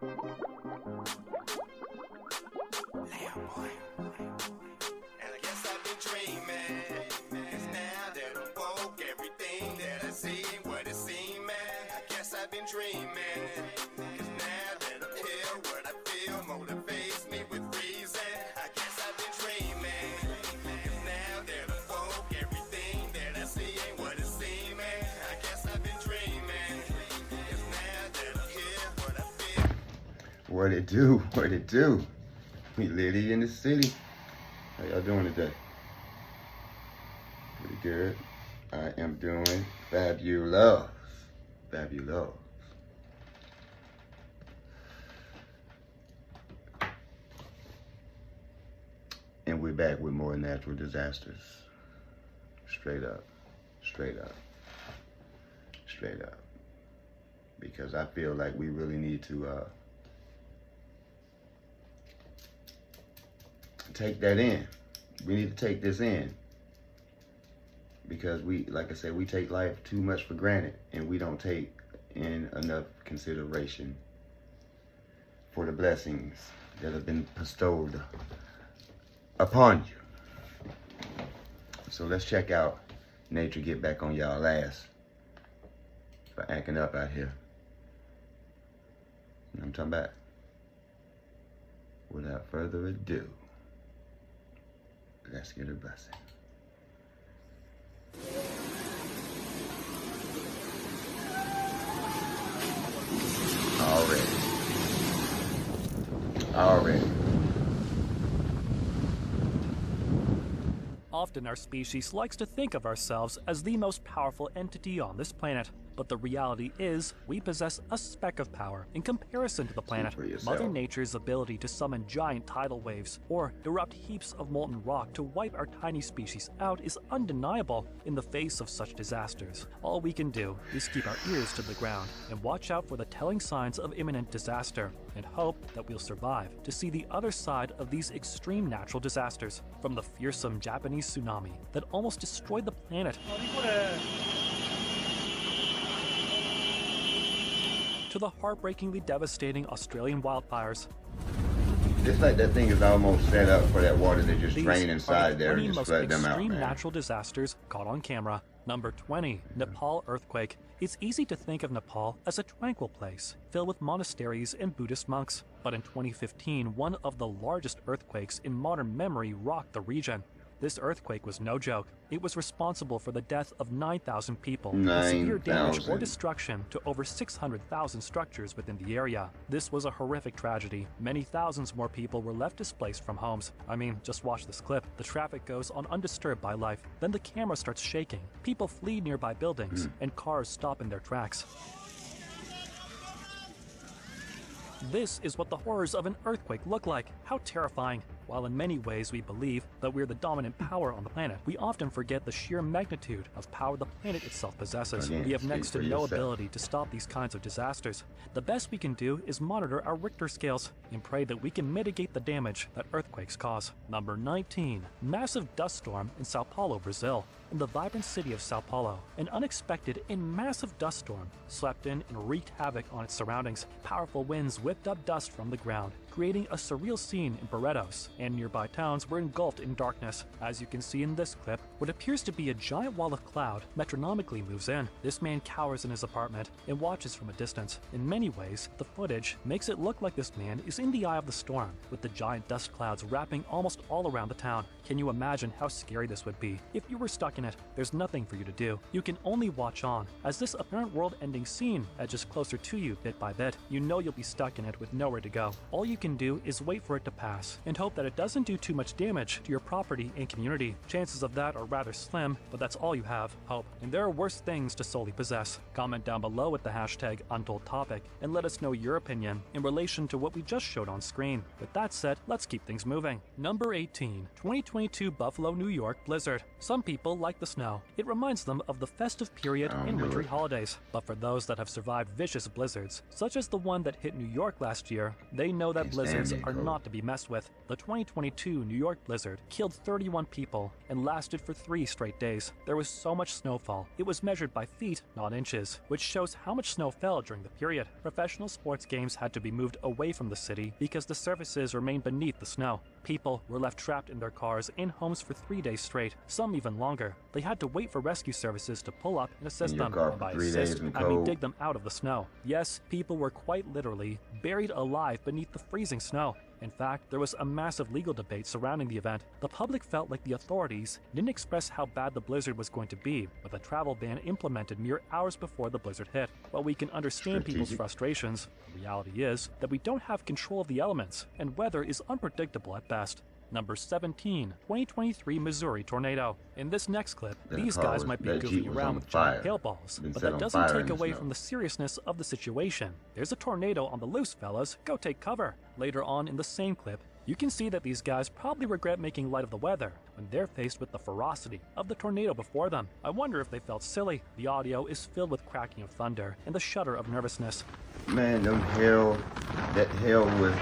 And I guess I've been dreaming. 'Cause now that I'm woke, everything that I see ain't what it seems. I guess I've been dreaming. 'Cause now that I'm here, what I feel motivates me with reason. I guess I've been dreaming. 'Cause now that I'm woke, everything that I see ain't what it seems. I guess I've been dreaming. 'Cause now that I'm here, what I feel. What it do? What it do? We Liddy in the city. How y'all doing today? Pretty good. I am doing fabulous. Fabulous. And we're back with more natural disasters. Straight up. Straight up. Straight up. Because I feel like we really need to take that in. We need to take this in. Because we, like I said, we take life too much for granted and we don't take in enough consideration for the blessings that have been bestowed upon you. So let's check out nature get back on y'all ass for acting up out here. You know what I'm talking about? Without further ado, let's get a blessing. Already. Often our species likes to think of ourselves as the most powerful entity on this planet. But the reality is, we possess a speck of power in comparison to the planet. Mother Nature's ability to summon giant tidal waves or erupt heaps of molten rock to wipe our tiny species out is undeniable in the face of such disasters. All we can do is keep our ears to the ground and watch out for the telling signs of imminent disaster and hope that we'll survive to see the other side of these extreme natural disasters, from the fearsome Japanese tsunami that almost destroyed the planet to the heartbreakingly devastating Australian wildfires. It's like that thing is almost set up for that water to just These drain inside there and just most flood them out, extreme man. natural disasters caught on camera. Number 20, Nepal earthquake. It's easy to think of Nepal as a tranquil place, filled with monasteries and Buddhist monks. But in 2015, one of the largest earthquakes in modern memory rocked the region. This earthquake was no joke. It was responsible for the death of 9,000 people, and severe damage or destruction to over 600,000 structures within the area. This was a horrific tragedy. Many thousands more people were left displaced from homes. I mean, just watch this clip. The traffic goes on undisturbed by life. Then the camera starts shaking. People flee nearby buildings, and cars stop in their tracks. This is what the horrors of an earthquake look like. How terrifying. While in many ways we believe that we're the dominant power on the planet, we often forget the sheer magnitude of power the planet itself possesses. We have next to no ability to stop these kinds of disasters. The best we can do is monitor our Richter scales and pray that we can mitigate the damage that earthquakes cause. Number 19. Massive dust storm in Sao Paulo, Brazil. In the vibrant city of Sao Paulo, an unexpected and massive dust storm swept in and wreaked havoc on its surroundings. Powerful winds whipped up dust from the ground, creating a surreal scene in Barretos, and nearby towns were engulfed in darkness. As you can see in this clip, what appears to be a giant wall of cloud metronomically moves in. This man cowers in his apartment and watches from a distance. In many ways, the footage makes it look like this man is in the eye of the storm, with the giant dust clouds wrapping almost all around the town. Can you imagine how scary this would be? If you were stuck in it, there's nothing for you to do. You can only watch on, as this apparent world-ending scene edges closer to you bit by bit. You know you'll be stuck in it with nowhere to go. All you can do is wait for it to pass, and hope that it doesn't do too much damage to your property and community. Chances of that are rather slim, but that's all you have, hope. And there are worse things to solely possess. Comment down below with the hashtag #UntoldTopic, and let us know your opinion in relation to what we just showed on screen. With that said, let's keep things moving. Number 18. 2022 Buffalo, New York blizzard. Some people like the snow. It reminds them of the festive period and wintry holidays. But for those that have survived vicious blizzards, such as the one that hit New York last year, they know that blizzards are not to be messed with. The 2022 New York blizzard killed 31 people and lasted for 3 straight days. There was so much snowfall, it was measured by feet, not inches, which shows how much snow fell during the period. Professional sports games had to be moved away from the city because the surfaces remained beneath the snow. People were left trapped in their cars and homes for 3 days straight, some even longer. They had to wait for rescue services to pull up and assist them. And by assist, I mean dig them out of the snow. Yes, people were quite literally buried alive beneath the freezing snow. In fact, there was a massive legal debate surrounding the event. The public felt like the authorities didn't express how bad the blizzard was going to be, with a travel ban implemented mere hours before the blizzard hit. While we can understand people's frustrations, the reality is that we don't have control of the elements, and weather is unpredictable at best. Number 17, 2023 Missouri tornado. In this next clip, these guys might be goofing around with giant hail balls, but that doesn't take away from the seriousness of the situation. There's a tornado on the loose, fellas. Go take cover. Later on in the same clip, you can see that these guys probably regret making light of the weather when they're faced with the ferocity of the tornado before them. I wonder if they felt silly. The audio is filled with cracking of thunder and the shudder of nervousness. Man, that hail was,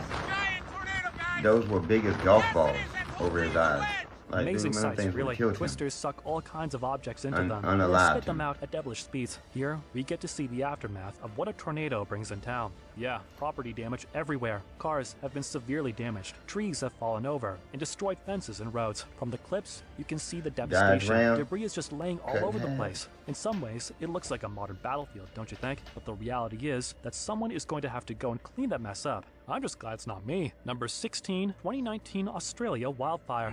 those were big as golf balls over his eyes. Like, amazing sights, really. Twisters suck all kinds of objects into them and spit them out at devilish speeds. Here, we get to see the aftermath of what a tornado brings in town. Yeah, property damage everywhere. Cars have been severely damaged. Trees have fallen over and destroyed fences and roads. From the clips, you can see the devastation. Debris is just laying all over the place. In some ways, it looks like a modern battlefield, don't you think? But the reality is that someone is going to have to go and clean that mess up. I'm just glad it's not me. Number 16, 2019 Australia wildfire.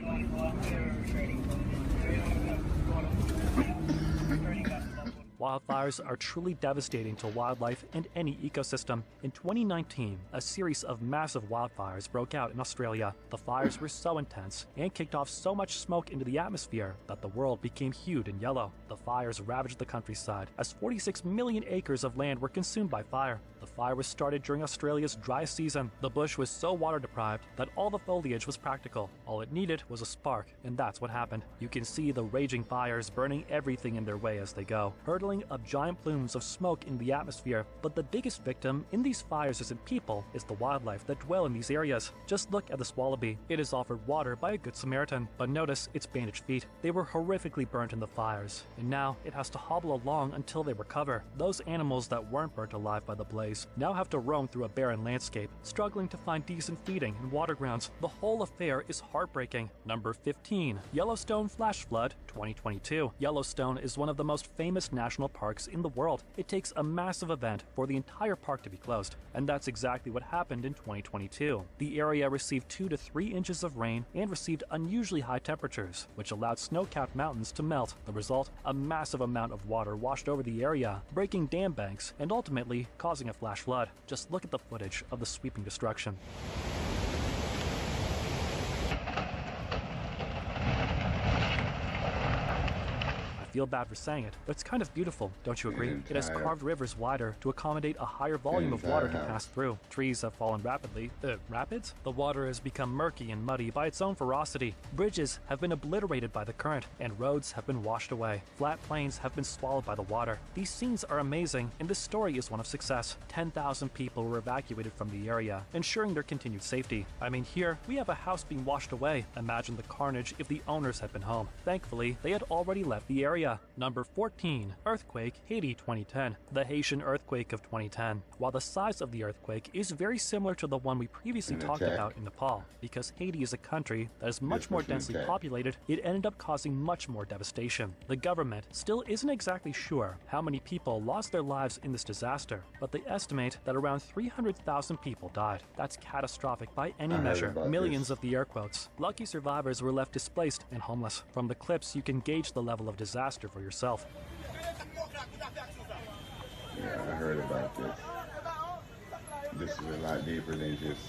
Wildfires are truly devastating to wildlife and any ecosystem. In 2019, a series of massive wildfires broke out in Australia. The fires were so intense and kicked off so much smoke into the atmosphere that the world became hued in yellow. The fires ravaged the countryside as 46 million acres of land were consumed by fire. The fire was started during Australia's dry season. The bush was so water deprived that all the foliage was practical. All it needed was a spark, and that's what happened. You can see the raging fires burning everything in their way as they go, hurtling up giant plumes of smoke in the atmosphere. But the biggest victim in these fires isn't people, it's the wildlife that dwell in these areas. Just look at this wallaby. It is offered water by a good Samaritan, but notice its bandaged feet. They were horrifically burnt in the fires, and now it has to hobble along until they recover. Those animals that weren't burnt alive by the blaze now have to roam through a barren landscape, struggling to find decent feeding and water grounds. The whole affair is heartbreaking. Number 15, Yellowstone flash flood 2022. Yellowstone is one of the most famous national parks in the world. It takes a massive event for the entire park to be closed, and that's exactly what happened in 2022. The area received 2 to 3 inches of rain and received unusually high temperatures, which allowed snow-capped mountains to melt. The result, a massive amount of water washed over the area, breaking dam banks and ultimately causing a flash flood. Just look at the footage of the sweeping destruction. I feel bad for saying it, but it's kind of beautiful, don't you agree? It has carved rivers wider to accommodate a higher volume of water to pass through. Trees have fallen rapidly. Rapids? The water has become murky and muddy by its own ferocity. Bridges have been obliterated by the current, and roads have been washed away. Flat plains have been swallowed by the water. These scenes are amazing, and this story is one of success. 10,000 people were evacuated from the area, ensuring their continued safety. I mean, here, we have a house being washed away. Imagine the carnage if the owners had been home. Thankfully, they had already left the area. Number 14, earthquake, Haiti 2010. The Haitian earthquake of 2010. While the size of the earthquake is very similar to the one we previously talked about in Nepal, because Haiti is a country that is much more densely populated, it ended up causing much more devastation. The government still isn't exactly sure how many people lost their lives in this disaster, but they estimate that around 300,000 people died. That's catastrophic by any measure. Millions of the air quotes. Lucky survivors were left displaced and homeless. From the clips, you can gauge the level of disaster for yourself. Yeah, I heard about this. This is a lot deeper than just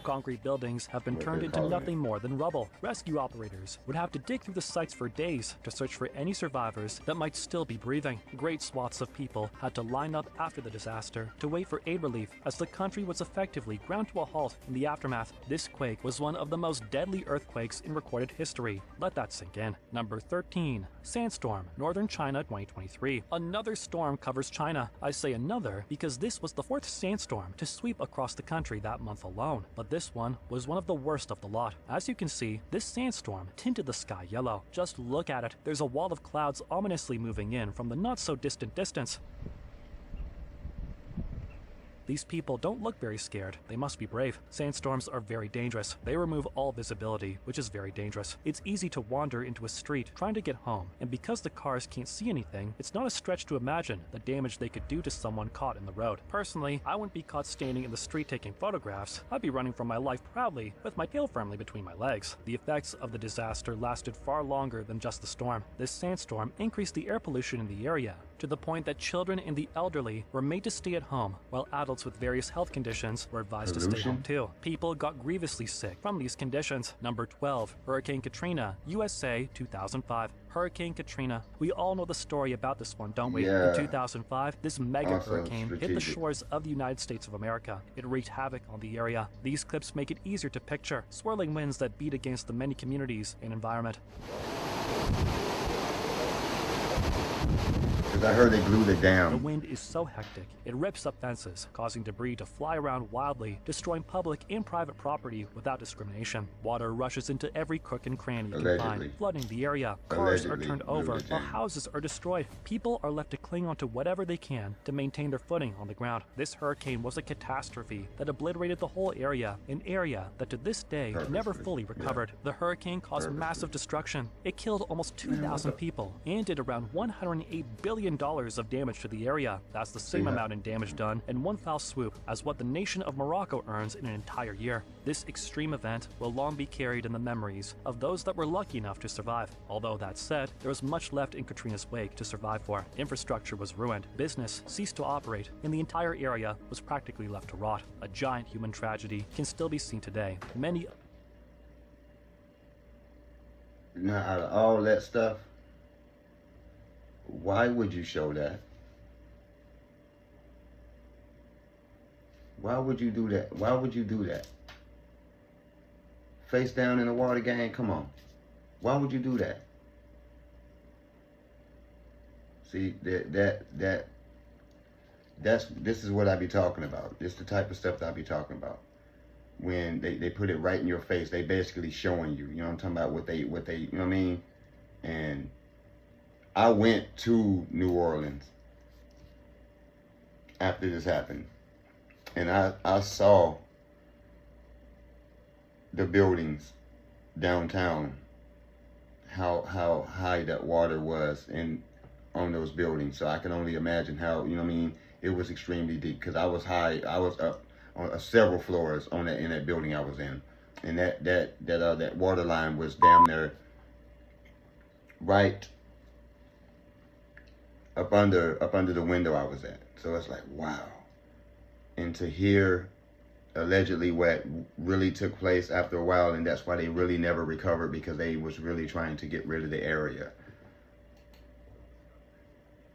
Concrete buildings have been What turned they're into calling nothing more than rubble. Rescue operators would have to dig through the sites for days to search for any survivors that might still be breathing. Great swaths of people had to line up after the disaster to wait for aid relief as the country was effectively ground to a halt in the aftermath. This quake was one of the most deadly earthquakes in recorded history. Let that sink in. Number 13. Sandstorm, Northern China 2023. Another storm covers China. I say another because this was the fourth sandstorm to sweep across the country that month alone. But this one was one of the worst of the lot. As you can see, this sandstorm tinted the sky yellow. Just look at it. There's a wall of clouds ominously moving in from the not-so-distant distance. These people don't look very scared. They must be brave. Sandstorms are very dangerous. They remove all visibility, which is very dangerous. It's easy to wander into a street trying to get home, and because the cars can't see anything, it's not a stretch to imagine the damage they could do to someone caught in the road. Personally, I wouldn't be caught standing in the street taking photographs. I'd be running for my life proudly, with my tail firmly between my legs. The effects of the disaster lasted far longer than just the storm. This sandstorm increased the air pollution in the area, to the point that children and the elderly were made to stay at home, while adults with various health conditions were advised to stay home too. People got grievously sick from these conditions. Number 12. Hurricane Katrina, USA 2005. Hurricane Katrina. We all know the story about this one, don't we? Yeah. In 2005, this mega Also hurricane hit the strategic. shores of the United States of America. It wreaked havoc on the area. These clips make it easier to picture swirling winds that beat against the many communities and environment. Because I heard they glued it The down. wind is so hectic, it rips up fences, causing debris to fly around wildly, destroying public and private property without discrimination. Water rushes into every crook and cranny you can Allegedly. find, flooding the area. Cars are Allegedly turned glued over, it while down. houses are destroyed. People are left to cling onto whatever they can to maintain their footing on the ground. This hurricane was a catastrophe that obliterated the whole area, an area that to this day never Purposely, fully recovered. The hurricane caused Purposely. massive destruction. It killed almost 2,000 people and did around $108 billion of damage to the area. That's the same Yeah. amount in damage done in one foul swoop as what the nation of Morocco earns in an entire year. This extreme event will long be carried in the memories of those that were lucky enough to survive. Although that said, there was much left in Katrina's wake to survive for. Infrastructure was ruined, business ceased to operate, and the entire area was practically left to rot. A giant human tragedy can still be seen today. Many Now, out of all that stuff, why would you show that? Why would you do that? Why would you do that? Face down in the water, gang? Come on. Why would you do that? See, this is what I be talking about. This the type of stuff that I be talking about. When they put it right in your face, they basically showing you. You know what I'm talking about? What they you know what I mean? And I went to New Orleans after this happened. And I saw the buildings downtown, how high that water was on those buildings. So I can only imagine how, you know what I mean, it was extremely deep. Because I was high, I was up on several floors in that building I was in. And that water line was damn near right up under the window I was at. So it's like, wow. And to hear allegedly what really took place after a while, and that's why they really never recovered, because they was really trying to get rid of the area.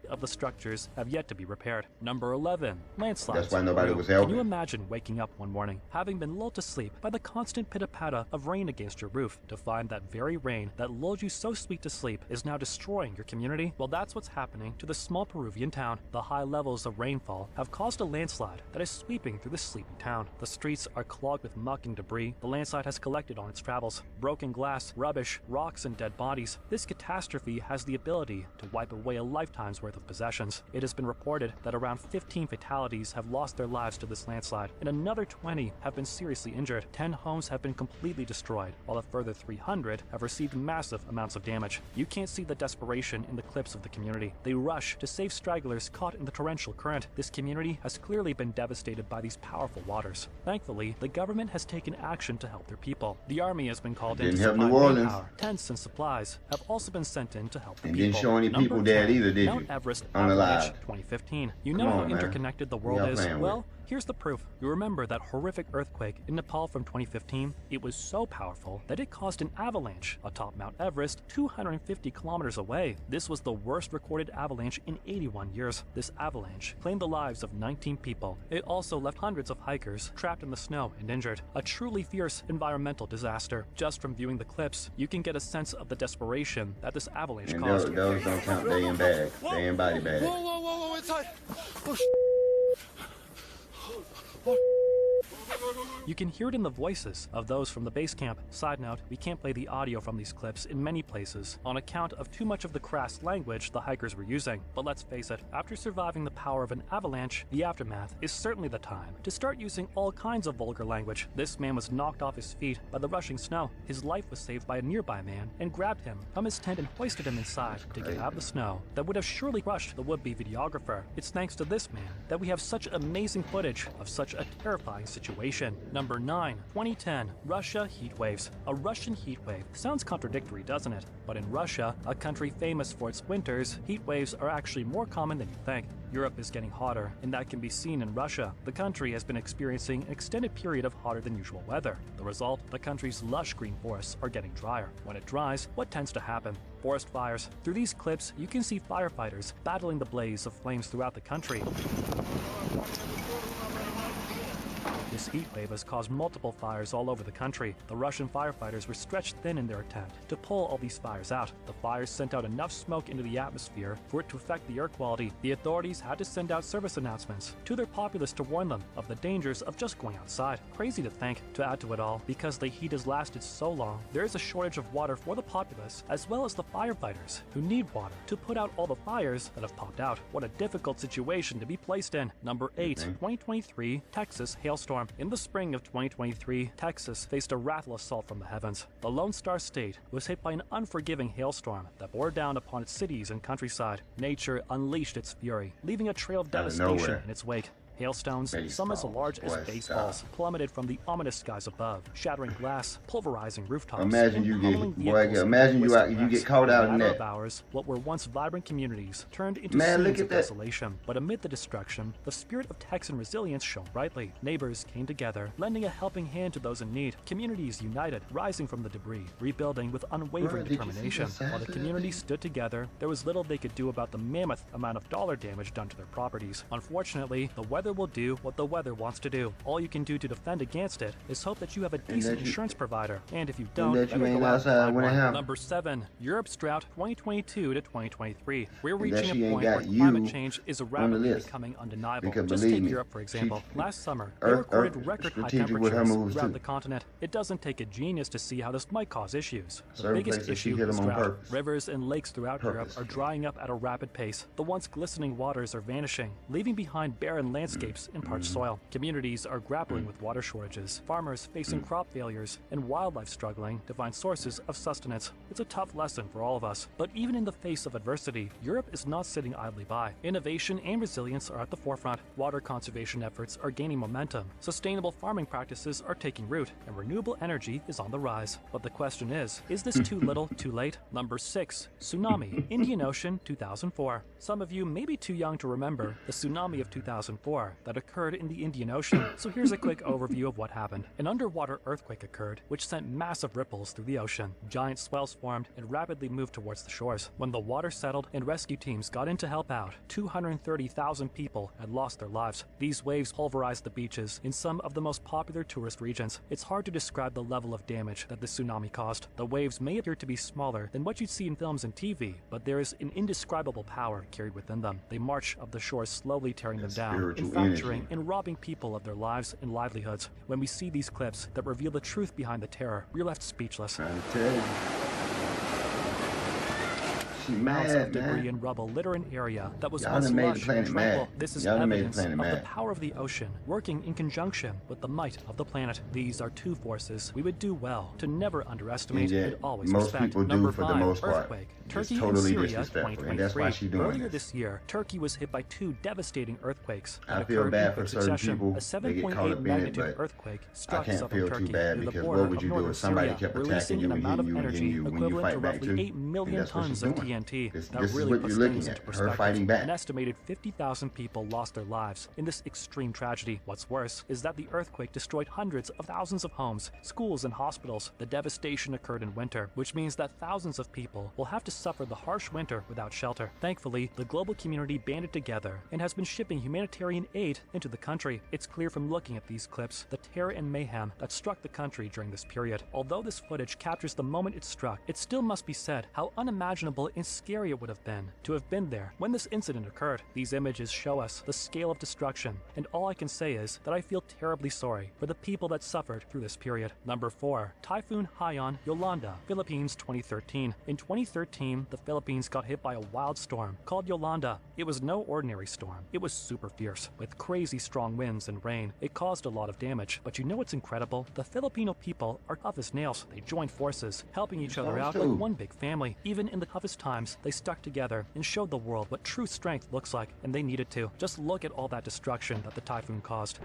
of the structures have yet to be repaired. Number 11. Landslides. That's why nobody was Can you helping. imagine waking up one morning, having been lulled to sleep by the constant pitter-patter of rain against your roof, to find that very rain that lulled you so sweet to sleep is now destroying your community? Well, that's what's happening to the small Peruvian town. The high levels of rainfall have caused a landslide that is sweeping through the sleepy town. The streets are clogged with muck and debris the landslide has collected on its travels. Broken glass, rubbish, rocks, and dead bodies. This catastrophe has the ability to wipe away a lifetime's worth of possessions. It has been reported that around 15 fatalities have lost their lives to this landslide, and another 20 have been seriously injured. 10 homes have been completely destroyed, while a further 300 have received massive amounts of damage. You can't see the desperation in the clips of the community. They rush to save stragglers caught in the torrential current. This community has clearly been devastated by these powerful waters. Thankfully, the government has taken action to help their people. The army has been called in to Didn't help supply New Orleans. manpower. Tents and supplies have also been sent in to help the And people. didn't show any Number people dead 10, either, did Mount you? Everest On the avalanche live. 2015. You Come know how on, man. interconnected the What world y'all is? playing with? Well, Here's the proof. You remember that horrific earthquake in Nepal from 2015? It was so powerful that it caused an avalanche atop Mount Everest 250 kilometers away. This was the worst recorded avalanche in 81 years. This avalanche claimed the lives of 19 people. It also left hundreds of hikers trapped in the snow and injured. A truly fierce environmental disaster. Just from viewing the clips, you can get a sense of the desperation that this avalanche And caused. those don't count. They in bag. They in body bag. Whoa, inside. Oh, You can hear it in the voices of those from the base camp. Side note, we can't play the audio from these clips in many places on account of too much of the crass language the hikers were using. But let's face it, after surviving the power of an avalanche, the aftermath is certainly the time to start using all kinds of vulgar language. This man was knocked off his feet by the rushing snow. His life was saved by a nearby man and grabbed him from his tent and hoisted him inside to get out of the snow that would have surely crushed the would-be videographer. It's thanks to this man that we have such amazing footage of such a terrifying situation. Number 9, 2010, Russia heat waves. A Russian heat wave sounds contradictory, doesn't it? But in Russia, a country famous for its winters, heat waves are actually more common than you think. Europe is getting hotter, and that can be seen in Russia. The country has been experiencing an extended period of hotter than usual weather. The result, the country's lush green forests are getting drier. When it dries, what tends to happen? Forest fires. Through these clips, you can see firefighters battling the blaze of flames throughout the country. This heat wave has caused multiple fires all over the country. The Russian firefighters were stretched thin in their attempt to pull all these fires out. The fires sent out enough smoke into the atmosphere for it to affect the air quality. The authorities had to send out service announcements to their populace to warn them of the dangers of just going outside. Crazy to think. To add to it all, because the heat has lasted so long, there is a shortage of water for the populace as well as the firefighters who need water to put out all the fires that have popped out. What a difficult situation to be placed in. Number 8, 2023, Texas hailstorm. In the spring of 2023, Texas faced a wrathful assault from the heavens. The Lone Star State was hit by an unforgiving hailstorm that bore down upon its cities and countryside. Nature unleashed its fury, leaving a trail of devastation in its wake. Hailstones, some as large as baseballs, plummeted from the ominous skies above, shattering glass, pulverizing rooftops. Imagine you get caught out in that. Hours, what were once vibrant communities turned into scenes of desolation. But amid the destruction, the spirit of Texan resilience shone brightly. Neighbors came together, lending a helping hand to those in need. Communities united, rising from the debris, rebuilding with unwavering determination. While the community stood together, there was little they could do about the mammoth amount of dollar damage done to their properties. Unfortunately, the weather will do what the weather wants to do. All you can do to defend against it is hope that you have a decent insurance provider, and if you don't, better go out and find one. Number 7, Europe's drought 2022 to 2023. We're reaching a point where climate change is rapidly becoming undeniable. Just take Europe, for example. Last summer, they recorded record high temperatures throughout the continent. It doesn't take a genius to see how this might cause issues. The biggest issue is drought. Rivers and lakes throughout Europe are drying up at a rapid pace. The once glistening waters are vanishing, leaving behind barren landscapes in parched soil. Communities are grappling with water shortages, farmers facing crop failures, and wildlife struggling to find sources of sustenance. It's a tough lesson for all of us. But even in the face of adversity, Europe is not sitting idly by. Innovation and resilience are at the forefront. Water conservation efforts are gaining momentum. Sustainable farming practices are taking root, and renewable energy is on the rise. But the question is this too little, too late? Number 6, tsunami, Indian Ocean, 2004. Some of you may be too young to remember the tsunami of 2004 that occurred in the Indian Ocean. So here's a quick overview of what happened. An underwater earthquake occurred, which sent massive ripples through the ocean. Giant swells formed and rapidly moved towards the shores. When the water settled and rescue teams got in to help out, 230,000 people had lost their lives. These waves pulverized the beaches in some of the most popular tourist regions. It's hard to describe the level of damage that the tsunami caused. The waves may appear to be smaller than what you'd see in films and TV, but there is an indescribable power carried within them. They march up the shores, slowly tearing them down, fracturing and robbing people of their lives and livelihoods. When we see these clips that reveal the truth behind the terror, we're left speechless. Mounds of debris and rubble litter an area that was once lush and tranquil. This is evidence of the power of the ocean working in conjunction with the might of the planet. These are two forces we would do well to never underestimate and always respect. Number 5, earthquake. Turkey and Syria, 2023. Earlier this year, Turkey was hit by 2 devastating earthquakes that occurred in quick succession. A 7.8 magnitude earthquake struck southern Turkey near the border of northern Syria, releasing an amount of energy equivalent to roughly 8 million tons of TNT. TNT, This that is really what puts you're looking things at, into her perspective. fighting back. An estimated 50,000 people lost their lives in this extreme tragedy. What's worse is that the earthquake destroyed hundreds of thousands of homes, schools, and hospitals. The devastation occurred in winter, which means that thousands of people will have to suffer the harsh winter without shelter. Thankfully, the global community banded together and has been shipping humanitarian aid into the country. It's clear from looking at these clips the terror and mayhem that struck the country during this period. Although this footage captures the moment it struck, it still must be said how unimaginable and scary it would have been to have been there when this incident occurred. These images show us the scale of destruction, and all I can say is that I feel terribly sorry for the people that suffered through this period. Number 4. Typhoon Haiyan Yolanda, Philippines 2013. In 2013, the Philippines got hit by a wild storm called Yolanda. It was no ordinary storm. It was super fierce, with crazy strong winds and rain. It caused a lot of damage, but you know what's incredible? The Filipino people are tough as nails. They joined forces, helping each other out like one big family. Even in the toughest times, they stuck together and showed the world what true strength looks like, and they needed to. Just look at all that destruction that the typhoon caused.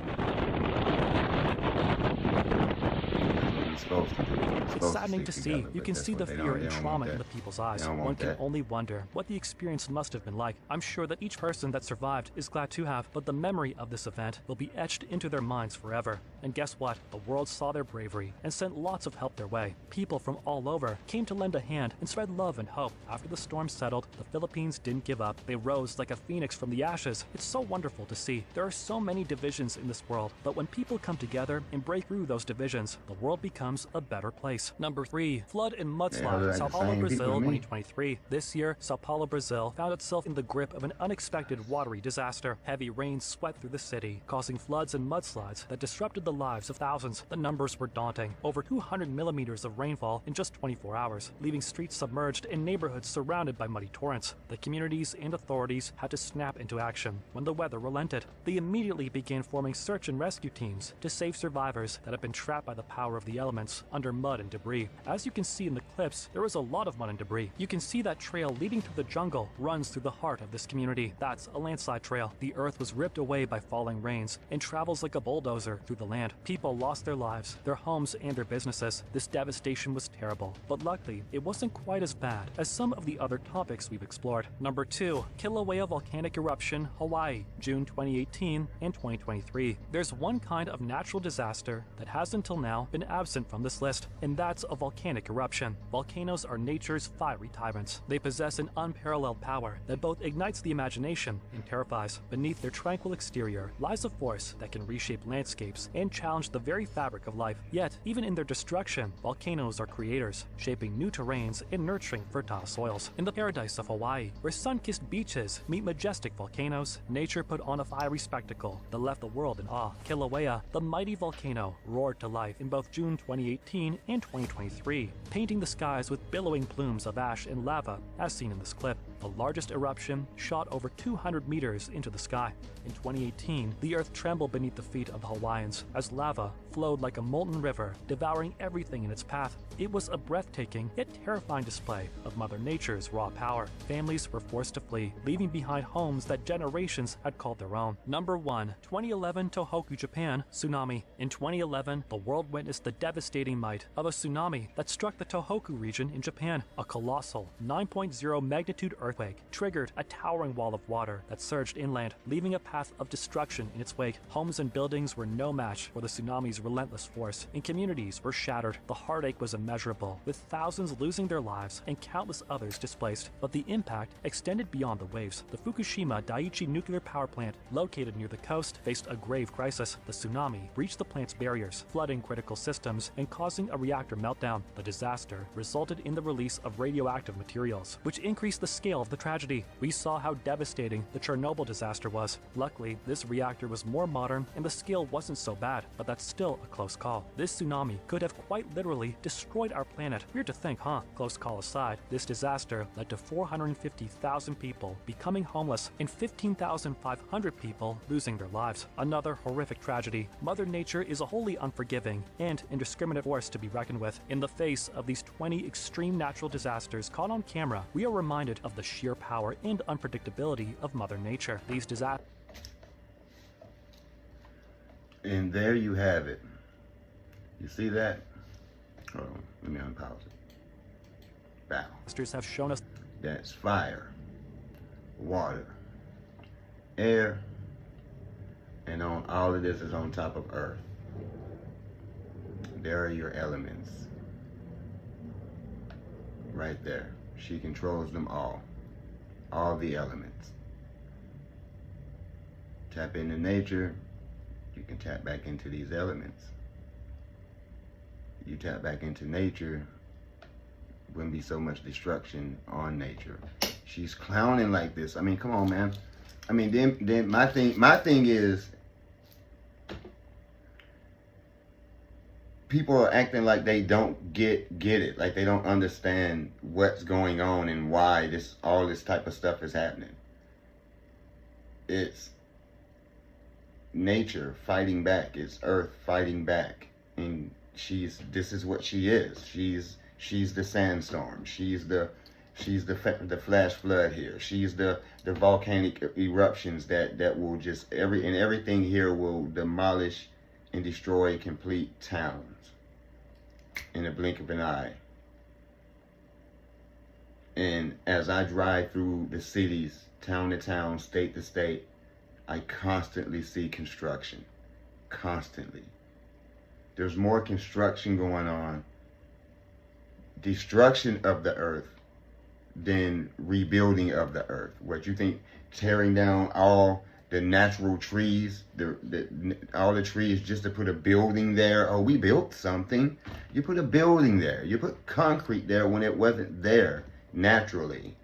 It's saddening to see. You can see the fear and trauma in the people's eyes. One can only wonder what the experience must have been like. I'm sure that each person that survived is glad to have, but the memory of this event will be etched into their minds forever. And guess what? The world saw their bravery and sent lots of help their way. People from all over came to lend a hand and spread love and hope. After the storm settled, the Philippines didn't give up. They rose like a phoenix from the ashes. It's so wonderful to see. There are so many divisions in this world, but when people come together and break through those divisions, the world becomes a better place. Number 3. Flood and mudslide. Sao Paulo, Brazil, 2023. This year, Sao Paulo, Brazil found itself in the grip of an unexpected watery disaster. Heavy rains swept through the city, causing floods and mudslides that disrupted the lives of thousands. The numbers were daunting. Over 200 millimeters of rainfall in just 24 hours, leaving streets submerged and neighborhoods surrounded by muddy torrents. The communities and authorities had to snap into action when the weather relented. They immediately began forming search and rescue teams to save survivors that had been trapped by the power of the elements under mud and debris. As you can see in the clips, there was a lot of mud and debris. You can see that trail leading through the jungle runs through the heart of this community. That's a landslide trail. The earth was ripped away by falling rains and travels like a bulldozer through the land. People lost their lives, their homes, and their businesses. This devastation was terrible, but luckily, it wasn't quite as bad as some of the other topics we've explored. Number 2. Kilauea volcanic eruption, Hawaii, June 2018 and 2023. There's one kind of natural disaster that has until now been absent from this list, and that's a volcanic eruption. Volcanoes are nature's fiery tyrants. They possess an unparalleled power that both ignites the imagination and terrifies. Beneath their tranquil exterior lies a force that can reshape landscapes and challenge the very fabric of life. Yet, even in their destruction, volcanoes are creators, shaping new terrains and nurturing fertile soils. In the paradise of Hawaii, where sun-kissed beaches meet majestic volcanoes, nature put on a fiery spectacle that left the world in awe. Kilauea, the mighty volcano, roared to life in both June 2018 and 2023, painting the skies with billowing plumes of ash and lava, as seen in this clip. The largest eruption shot over 200 meters into the sky. In 2018, the earth trembled beneath the feet of the Hawaiians as lava flowed like a molten river, devouring everything in its path. It was a breathtaking yet terrifying display of Mother Nature's raw power. Families were forced to flee, leaving behind homes that generations had called their own. Number 1. 2011 Tohoku, Japan, tsunami. In 2011, the world witnessed the devastating might of a tsunami that struck the Tohoku region in Japan. A colossal 9.0 magnitude earthquake triggered a towering wall of water that surged inland, leaving a path of destruction in its wake. Homes and buildings were no match for the tsunami's relentless force, and communities were shattered. The heartache was immeasurable, with thousands losing their lives and countless others displaced. But the impact extended beyond the waves. The Fukushima Daiichi nuclear power plant, located near the coast, faced a grave crisis. The tsunami breached the plant's barriers, flooding critical systems and causing a reactor meltdown. The disaster resulted in the release of radioactive materials, which increased the scale of the tragedy. We saw how devastating the Chernobyl disaster was. Luckily, this reactor was more modern and the scale wasn't so bad, but that's still a close call. This tsunami could have quite literally destroyed our planet. Weird to think, huh? Close call aside, this disaster led to 450,000 people becoming homeless and 15,500 people losing their lives. Another horrific tragedy. Mother Nature is a wholly unforgiving and indiscriminate force to be reckoned with. In the face of these 20 extreme natural disasters caught on camera, we are reminded of the sheer power and unpredictability of Mother Nature. These disasters And there you have it. You see that? Hold on, let me unpause it. Wow. have shown us That's fire, water, air, and on all of this is on top of earth. There are your elements. Right there. She controls them all the elements. Tap into nature, you can tap back into these elements. You tap back into nature, wouldn't be so much destruction on nature. She's clowning like this. I mean, come on, man. I mean, then my thing is, people are acting like they don't get it, like they don't understand what's going on and why all this type of stuff is happening. It's nature fighting back. It's earth fighting back, and this is what she is. She's the sandstorm. She's the flash flood here. She's the volcanic eruptions that will just everything here will demolish and destroy complete towns in a blink of an eye. And as I drive through the cities, town to town, state to state, I constantly see construction. Constantly. There's more construction going on, destruction of the earth, than rebuilding of the earth. What you think, tearing down all the natural trees, all the trees just to put a building there? Oh, we built something. You put a building there. You put concrete there when it wasn't there naturally.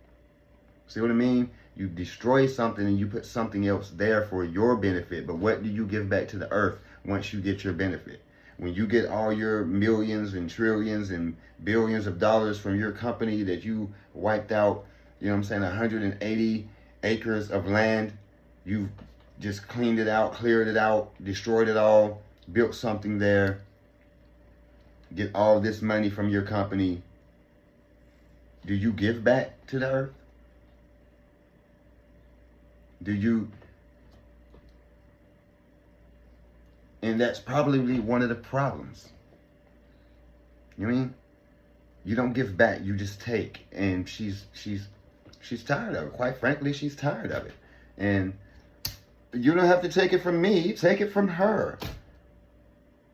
See what I mean? You destroy something and you put something else there for your benefit. But what do you give back to the earth once you get your benefit? When you get all your millions and trillions and billions of dollars from your company that you wiped out, you know what I'm saying, 180 acres of land, you've just cleaned it out, cleared it out, destroyed it all, built something there, get all this money from your company. Do you give back to the earth? Do you? And that's probably one of the problems. You know what I mean? You don't give back, you just take. And she's tired of it. Quite frankly, she's tired of it. And you don't have to take it from me, take it from her.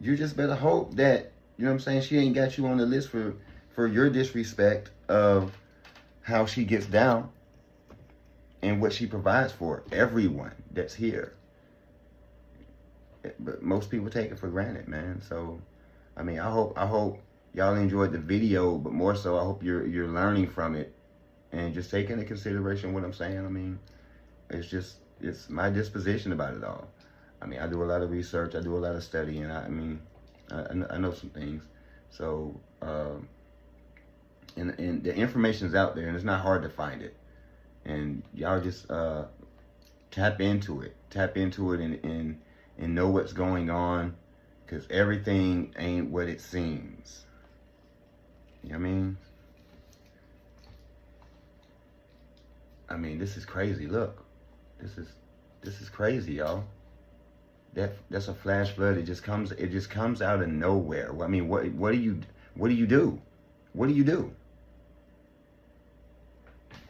You just better hope that, you know what I'm saying, she ain't got you on the list for your disrespect of how she gets down and what she provides for everyone that's here. But most people take it for granted, man. So, I mean, I hope y'all enjoyed the video, but more so, I hope you're learning from it and just taking into consideration what I'm saying. I mean, it's my disposition about it all. I mean, I do a lot of research, I do a lot of studying. I know some things. So, and the information's out there, and it's not hard to find it. And y'all just tap into it and know what's going on, because everything ain't what it seems. You know what I mean? This is crazy. Look, this is crazy, y'all. That's a flash flood. It just comes out of nowhere. I mean, what do you do? What do you do?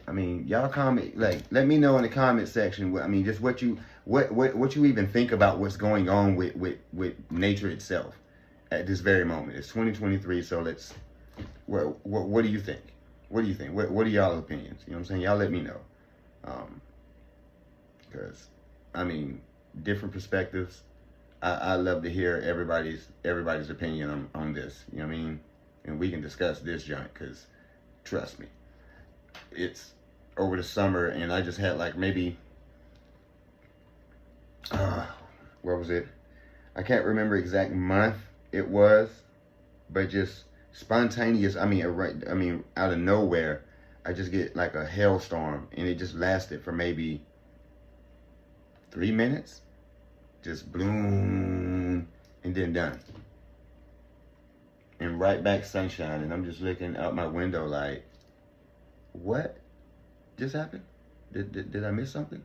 I mean, y'all comment, like, let me know in the comment section. I mean, just what you even think about what's going on with nature itself at this very moment. It's 2023, so let's. What do you think? What do you think? What are y'all opinions? You know what I'm saying? Y'all let me know. Because, I mean, different perspectives. I love to hear everybody's opinion on this. You know what I mean? And we can discuss this junk, because trust me, it's over the summer, and I just had like maybe, what was it? I can't remember exact month it was, but just spontaneous. I mean, out of nowhere, I just get like a hailstorm, and it just lasted for maybe 3 minutes, just bloom, and then done. And right back sunshine, and I'm just looking out my window like, what just happened? Did I miss something?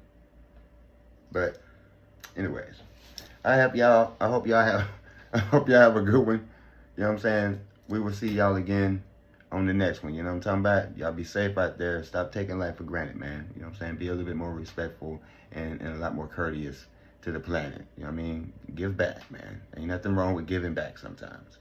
But anyways, I hope y'all have a good one. You know what I'm saying? We will see y'all again on the next one. You know what I'm talking about? Y'all be safe out there. Stop taking life for granted, man. You know what I'm saying? Be a little bit more respectful and a lot more courteous to the planet. You know what I mean? Give back, man. Ain't nothing wrong with giving back sometimes.